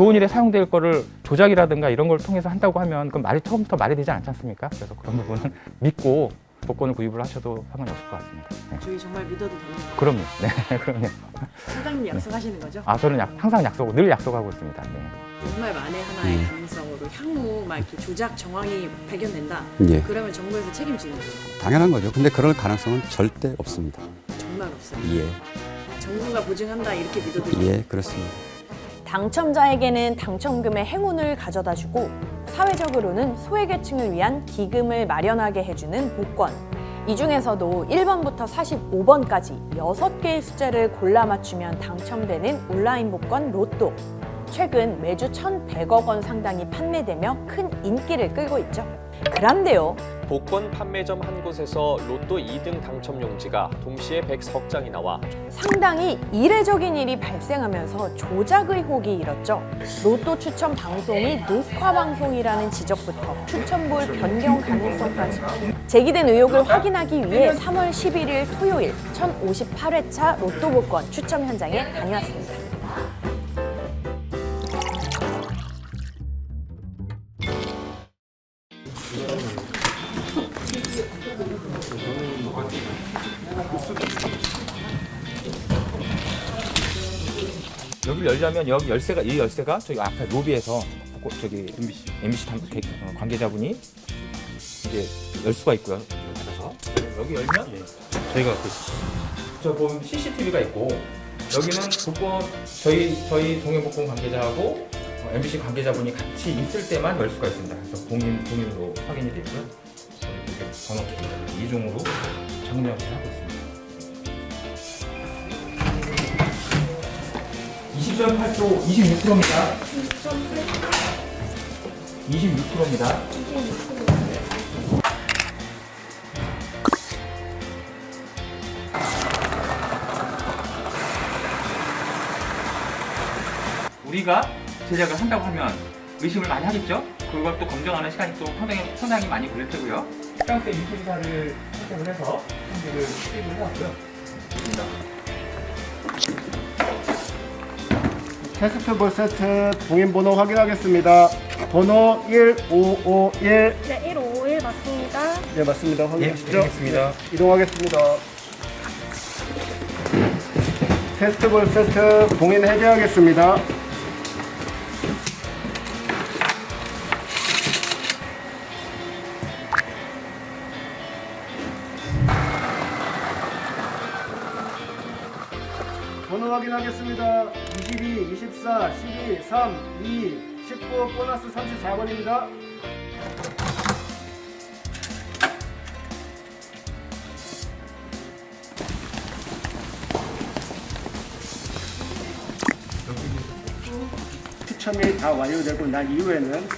좋은 일에 사용될 거를 조작이라든가 이런 걸 통해서 한다고 하면 그건 말이 처음부터 말이 되지 않지 않습니까? 그래서 그런 부분은 믿고 복권을 구입을 하셔도 상관이 없을 것 같습니다. 네. 저희 정말 믿어도 되는 거예요? 그럼요. 네, 그럼요. 사장님 약속하시는 거죠? 아, 저는 항상 늘 약속하고 있습니다. 네. 정말 만에 하나의 가능성으로 향후 막 이렇게 조작 정황이 발견된다. 예. 그러면 정부에서 책임지는 거죠? 당연한 거죠. 근데 그럴 가능성은 절대 없습니다. 정말 없어요. 예, 정부가 보증한다 이렇게 믿어도 돼요? 예, 그렇습니다. 당첨자에게는 당첨금의 행운을 가져다주고 사회적으로는 소외계층을 위한 기금을 마련하게 해주는 복권. 이 중에서도 1번부터 45번까지 6개의 숫자를 골라 맞추면 당첨되는 온라인 복권 로또. 최근 매주 1,100억 원 상당이 판매되며 큰 인기를 끌고 있죠. 그런데요. 복권 판매점 한 곳에서 로또 2등 당첨 용지가 동시에 100석 장이 나와 상당히 이례적인 일이 발생하면서 조작 의혹이 일었죠. 로또 추첨 방송이 녹화 방송이라는 지적부터 추첨볼 변경 가능성까지 제기된 의혹을 확인하기 위해 3월 11일 토요일 1058회차 로또 복권 추첨 현장에 다녀왔습니다. 여기를 열려면 여기 열쇠가 이 열쇠가 저기 앞에 로비에서 저기 MBC 관계자분이 이제 열 수가 있고요. 받아서 여기 열면 저희가 저 보면 CCTV가 있고 여기는 복권 저희 동해복권 관계자하고 MBC 관계자분이 같이 있을 때만 열 수가 있습니다. 그래서 공인으로 확인이 되고요. 이렇게 번호키 이중으로 장면을 하고 있습니다. 20.8조 26%입니다. 26%입니다. 우리가 제작을 한다고 하면 의심을 많이 하겠죠? 그걸 또 검증하는 시간이 또 상당히 많이 걸릴 테고요. 프랑스 인테리사를 선택을 해서 현재를 수입을 해왔고요. 테스트볼 세트 봉인번호 확인하겠습니다. 번호 1551. 네, 1551 맞습니다. 네, 맞습니다. 확인하시죠? 알겠습니다. 네, 이동하겠습니다. 테스트볼 세트 봉인 해제하겠습니다. 번호 확인하겠습니다. 22, 24, 12, 3, 2, 19, 보너스 34번입니다. 추첨이 다 완료되고 난 이후에는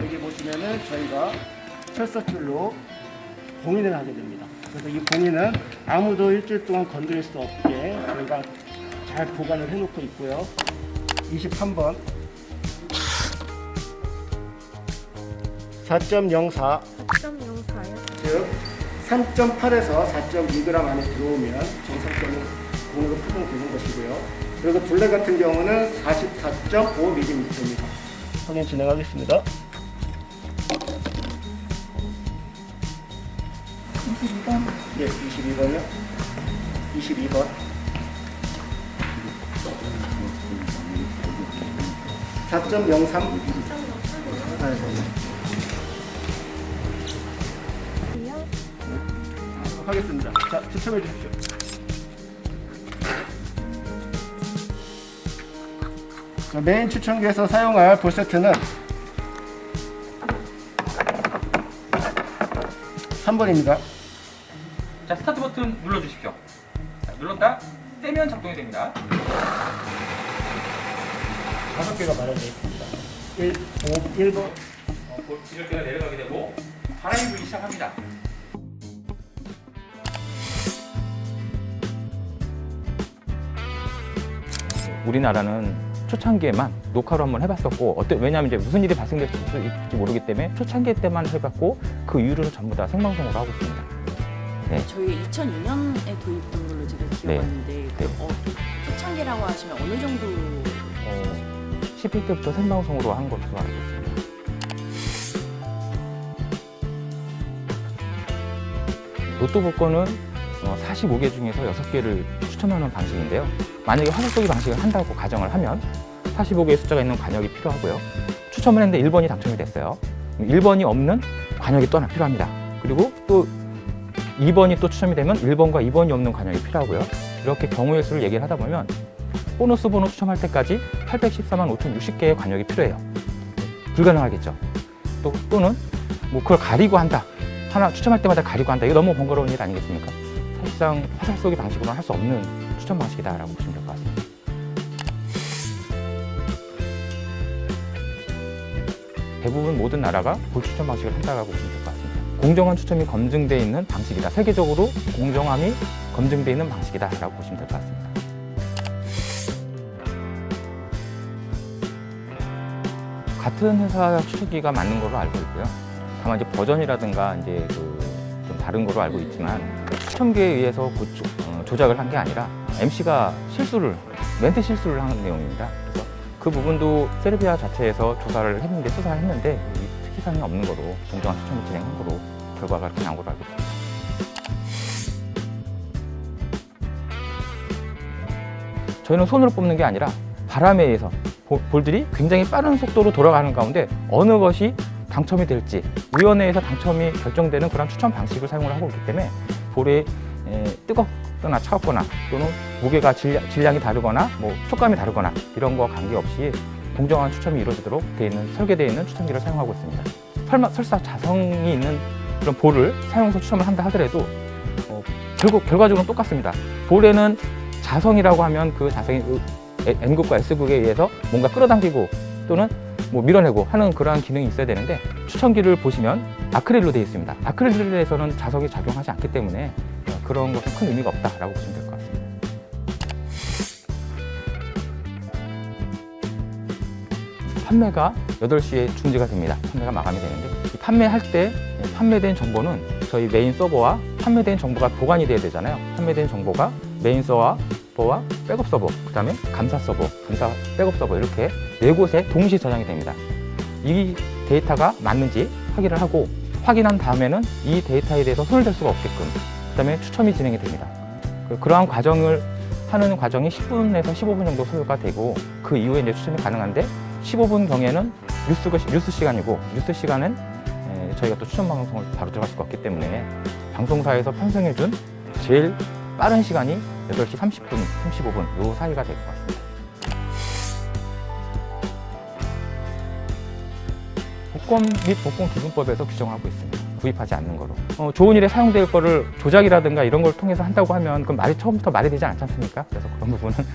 여기 보시면은 저희가 철사줄로 봉인을 하게 됩니다. 그래서 이 봉인은 아무도 일주일 동안 건드릴 수 없게 저희가 잘 보관을 해놓고 있고요. 23번 4.04 4.04요. 즉 3.8에서 4.2g 안에 들어오면 정상적인 공으로 포장되는 것이고요. 그리고 둘레 같은 경우는 44.5mm입니다. 확인 진행하겠습니다. 22번. 예, 22번이요. 22번. 4.03. 하겠습니다. 자, 추첨해 주십시오. 자, 메인 추첨기에서 사용할 볼 세트는 3번입니다. 자, 스타트 버튼 눌러주십시오. 자, 눌렀다 떼면 작동이 됩니다. 5개가 마련되어 있습니다. 1번. 기절대가 내려가게 되고 바람이 불기 시작합니다. 우리나라는 초창기에만 녹화로 한번 해봤었고 왜냐하면 이제 무슨 일이 발생될 수 있을지 모르기 때문에 초창기 때만 해봤고 그 이후로는 전부 다 생방송으로 하고 있습니다. 네. 저희 2002년에 도입된 걸로 제가 기억하는데 네. 초창기라고 하시면 어느 정도 10회 때부터 생방송으로 한 것으로 알고 있습니다. 로또 복권은 45개 중에서 6개를 추첨하는 방식인데요. 만약에 화살 쏘기 방식을 한다고 가정을 하면 45개의 숫자가 있는 관역이 필요하고요. 추첨을 했는데 1번이 당첨이 됐어요. 1번이 없는 관역이 또 하나 필요합니다. 그리고 또 2번이 또 추첨이 되면 1번과 2번이 없는 관역이 필요하고요. 이렇게 경우의 수를 얘기를 하다 보면 보너스 번호 추첨할 때까지 814만 5,060개의 관역이 필요해요. 불가능하겠죠. 또는 뭐 그걸 가리고 한다. 하나 추첨할 때마다 가리고 한다. 이거 너무 번거로운 일 아니겠습니까? 사실상 화살 쏘기 방식으로는 할 수 없는 추첨 방식이다라고 보시면 될 것 같습니다. 대부분 모든 나라가 볼 추첨 방식을 한다고 보시면 될 것 같습니다. 공정한 추첨이 검증되어 있는 방식이다. 세계적으로 공정함이 검증되어 있는 방식이다라고 보시면 될 것 같습니다. 같은 회사 추천기가 맞는 걸로 알고 있고요. 다만 이제 버전이라든가 이제 좀 다른 걸로 알고 있지만 추첨기에 의해서 조작을 한 게 아니라 MC가 멘트 실수를 한 내용입니다. 그래서 그 부분도 세르비아 자체에서 조사를 했는데 수사를 했는데 특이사항이 없는 거로 공정한 추첨을 진행한 거로 결과가 그렇게 나온 걸로 알고 있습니다. 저희는 손으로 뽑는 게 아니라 바람에 의해서 볼들이 굉장히 빠른 속도로 돌아가는 가운데 어느 것이 당첨이 될지 위원회에서 당첨이 결정되는 그런 추첨 방식을 사용을 하고 있기 때문에 볼이 뜨겁거나 차갑거나 또는 무게가 질량이 다르거나 뭐 촉감이 다르거나 이런 거와 관계없이 공정한 추첨이 이루어지도록 설계되어 있는 추첨기를 사용하고 있습니다. 설사 자성이 있는 그런 볼을 사용해서 추첨을 한다 하더라도 결과적으로는 똑같습니다. 볼에는 자성이라고 하면 그 자성이 N극과 S극에 의해서 뭔가 끌어당기고 또는 뭐 밀어내고 하는 그러한 기능이 있어야 되는데 추첨기를 보시면 아크릴로 되어 있습니다. 아크릴에서는 자석이 작용하지 않기 때문에 그런 것은 큰 의미가 없다라고 보시면 될 것 같습니다. 판매가 8시에 중지가 됩니다. 판매가 마감이 되는데 이 판매할 때 판매된 정보는 저희 메인 서버와 판매된 정보가 보관이 돼야 되잖아요. 판매된 정보가 메인 서버와 백업 서버, 그 다음에 감사 서버, 감사 백업 서버 이렇게 4곳에 동시 저장이 됩니다. 이 데이터가 맞는지 확인을 하고 확인한 다음에는 이 데이터에 대해서 손을 댈 수가 없게끔 그 다음에 추첨이 진행이 됩니다. 그러한 과정을 하는 과정이 10분에서 15분 정도 소요가 되고 그 이후에 이제 추첨이 가능한데 15분 경에는 뉴스 시간이고 뉴스 시간은 저희가 또 추첨 방송을 바로 들어갈 수가 없기 때문에 방송사에서 편성해준 제일 빠른 시간이 8시 30분, 35분 요 사이가 될 것 같습니다. 복권 및 복권기금법에서 규정하고 있습니다. 구입하지 않는 거로. 좋은 일에 사용될 거를 조작이라든가 이런 걸 통해서 한다고 하면 그건 처음부터 말이 되지 않지 않습니까? 그래서 그런 부분은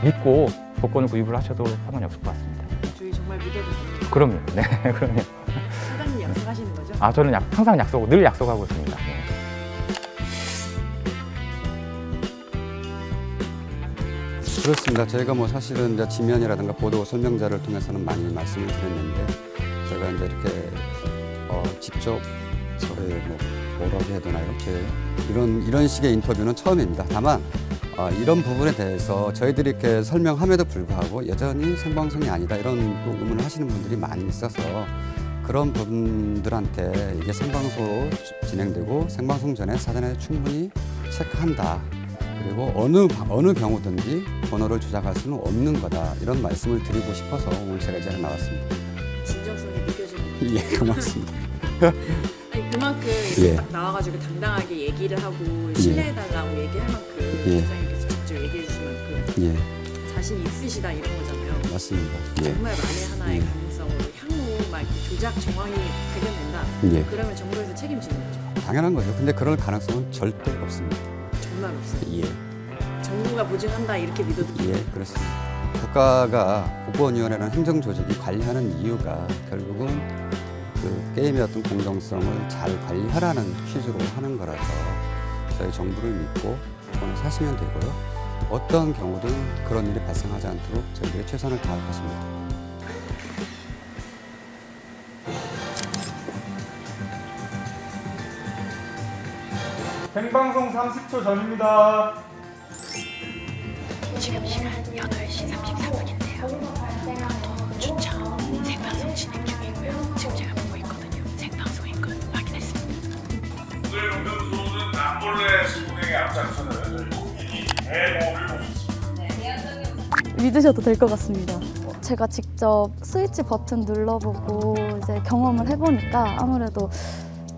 믿고 복권을 구입을 하셔도 상관이 없을 것 같습니다. 저희 정말 믿어도 됩니다. 그럼요. 네, 그럼요. 사장님 약속하시는 거죠? 저는 항상 늘 약속하고 있습니다. 네. 그렇습니다. 저희가 뭐 사실은 이제 지면이라든가 보도 설명자를 통해서는 많이 말씀을 드렸는데 제가 이제 이렇게 직접 저의 뭐라고 해야 되나요? 이런 식의 인터뷰는 처음입니다. 다만 이런 부분에 대해서 저희들이 이렇게 설명함에도 불구하고 여전히 생방송이 아니다 이런 또 의문을 하시는 분들이 많이 있어서 그런 분들한테 이게 생방송으로 진행되고 생방송 전에 사전에 충분히 체크한다. 그리고 어느 경우든지 번호를 조작할 수는 없는 거다. 이런 말씀을 드리고 싶어서 오늘 제가 이 자리에 나왔습니다. 진정성이 느껴지는 예, 고맙습니다. 아니 그만큼 예. 딱 나와가지고 당당하게 얘기를 하고 신뢰해달라고 얘기할 만큼 예. 사장님께서 직접 얘기해 주신 만큼 예, 자신이 있으시다 이런 거잖아요. 맞습니다. 예, 정말 만에 하나의 예. 가능성으로 향후 막 이렇게 조작 정황이 발견된다. 예. 그러면 정부에서 책임지는 거죠. 당연한 거죠. 근데 그럴 가능성은 절대 없습니다. 정말 없어요. 예, 정부가 보증한다 이렇게 믿어도 예, 그렇습니다. 국가가 복권위원회라는 행정조직이 관리하는 이유가 결국은 그 게임의 어떤 공정성을 잘 관리하라는 취지로 하는 거라서 저희 정부를 믿고 복권을 사시면 되고요. 어떤 경우든 그런 일이 발생하지 않도록 저희들이 최선을 다하겠습니다. 생방송 30초 전입니다. 지금 시간 8시 34분인데요. 로또 추첨 생방송 진행 중이고요. 지금 제가 보고 있거든요. 생방송인 걸 확인했습니다. 오늘 운동수는 남몰래 수행에 앞장서는 국민이 대모를 믿으셔도 될 것 같습니다. 제가 직접 스위치 버튼 눌러보고 이제 경험을 해보니까 아무래도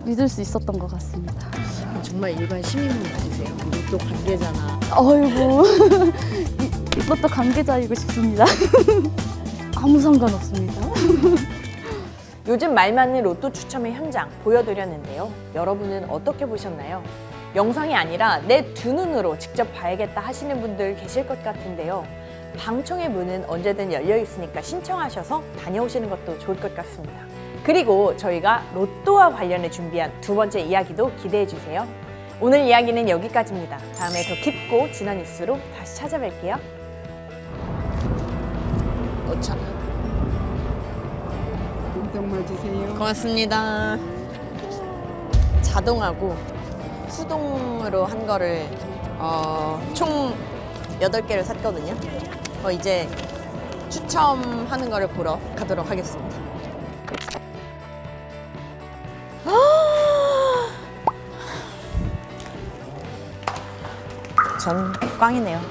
믿을 수 있었던 것 같습니다. 정말 일반 시민분 같으세요. 로또 관계자나. 어이구, 이것도 관계자이고 싶습니다. 아무 상관없습니다. 요즘 말 많은 로또 추첨의 현장 보여드렸는데요. 여러분은 어떻게 보셨나요? 영상이 아니라 내 두 눈으로 직접 봐야겠다 하시는 분들 계실 것 같은데요. 방청의 문은 언제든 열려 있으니까 신청하셔서 다녀오시는 것도 좋을 것 같습니다. 그리고 저희가 로또와 관련해 준비한 두 번째 이야기도 기대해 주세요. 오늘 이야기는 여기까지입니다. 다음에 더 깊고 진한 뉴스로 다시 찾아뵐게요. 5,000원. 용돈 맞으세요. 고맙습니다. 자동하고 수동으로 한 거를 총 8개를 샀거든요. 이제 추첨하는 거를 보러 가도록 하겠습니다. 전 꽝이네요.